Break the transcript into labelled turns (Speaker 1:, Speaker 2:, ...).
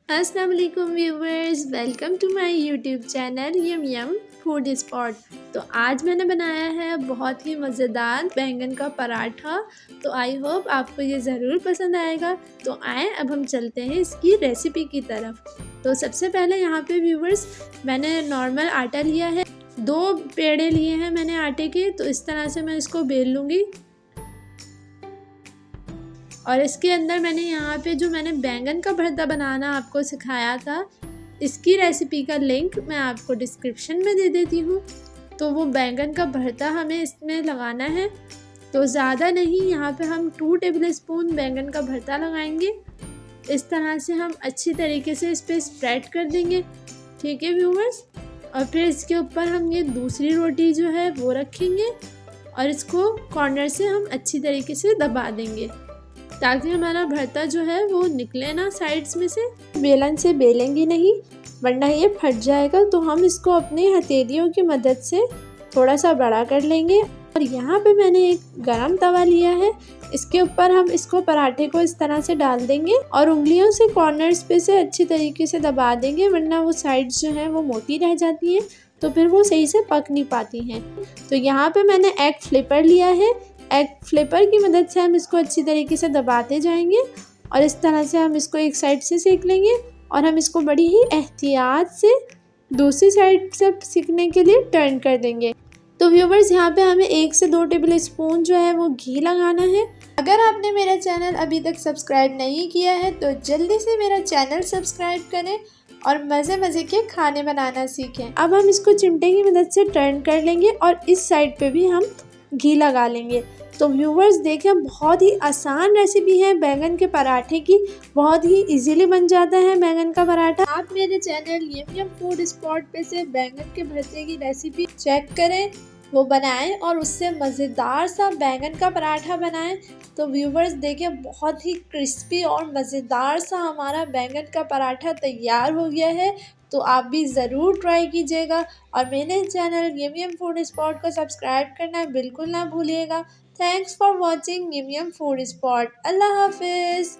Speaker 1: अस्सलाम वालेकुम viewers, welcome to my YouTube channel yum yum food spot. तो आज मैंने बनाया है बहुत ही मज़ेदार बैंगन का पराठा। तो आई होप आपको ये ज़रूर पसंद आएगा। तो आए अब हम चलते हैं इसकी रेसिपी की तरफ। तो सबसे पहले यहाँ पे व्यूवर्स मैंने नॉर्मल आटा लिया है, 2 पेड़े लिए हैं मैंने आटे के। तो इस तरह से मैं इसको बेल लूँगी और इसके अंदर मैंने यहाँ पे जो मैंने बैंगन का भरता बनाना आपको सिखाया था, इसकी रेसिपी का लिंक मैं आपको डिस्क्रिप्शन में दे देती हूँ। तो वो बैंगन का भरता हमें इसमें लगाना है। तो ज़्यादा नहीं, यहाँ पे हम 2 टेबल स्पून बैंगन का भरता लगाएंगे। इस तरह से हम अच्छी तरीके से इस पर स्प्रेड कर देंगे, ठीक है व्यूवर्स। और फिर इसके ऊपर हम ये दूसरी रोटी जो है वो रखेंगे और इसको कॉर्नर से हम अच्छी तरीके से दबा देंगे ताकि हमारा भरता जो है वो निकले ना साइड्स में से। बेलन से बेलेंगे नहीं वरना ये फट जाएगा। तो हम इसको अपनी हथेलियों की मदद से थोड़ा सा बड़ा कर लेंगे। और यहाँ पे मैंने एक गरम तवा लिया है, इसके ऊपर हम इसको पराठे को इस तरह से डाल देंगे और उंगलियों से कॉर्नर्स पे से अच्छी तरीके से दबा देंगे, वरना वो साइड्स जो हैं वो मोटी रह जाती हैं तो फिर वो सही से पक नहीं पाती हैं। तो यहाँ पे मैंने एग फ्लिपर लिया है, एग फ्लिपर की मदद से हम इसको अच्छी तरीके से दबाते जाएंगे और इस तरह से हम इसको एक साइड से सेक लेंगे और हम इसको बड़ी ही एहतियात से दूसरी साइड से सेकने के लिए टर्न कर देंगे। तो व्यूवर्स यहाँ पे हमें 1 से 2 टेबल स्पून जो है वो घी लगाना है। अगर आपने मेरा चैनल अभी तक सब्सक्राइब नहीं किया है तो जल्दी से मेरा चैनल सब्सक्राइब करें और मज़े मज़े के खाने बनाना सीखें। अब हम इसको चिमटे की मदद से टर्न कर लेंगे और इस साइड पे भी हम घी लगा लेंगे। तो व्यूवर्स देखें, बहुत ही आसान रेसिपी है बैंगन के पराठे की, बहुत ही इजीली बन जाता है बैंगन का पराठा। आप मेरे channel yum yum food spot पे से बैंगन के भरते की रेसिपी चेक करें, वो बनाएं और उससे मज़ेदार सा बैंगन का पराठा बनाएं। तो व्यूवर्स देखें, बहुत ही क्रिस्पी और मज़ेदार सा हमारा बैंगन का पराठा तैयार हो गया है। तो आप भी ज़रूर ट्राई कीजिएगा और मेरे channel yum yum food spot को सब्सक्राइब करना बिल्कुल ना भूलिएगा। Thanks for watching yum yum food spot. Allah हाफिज़।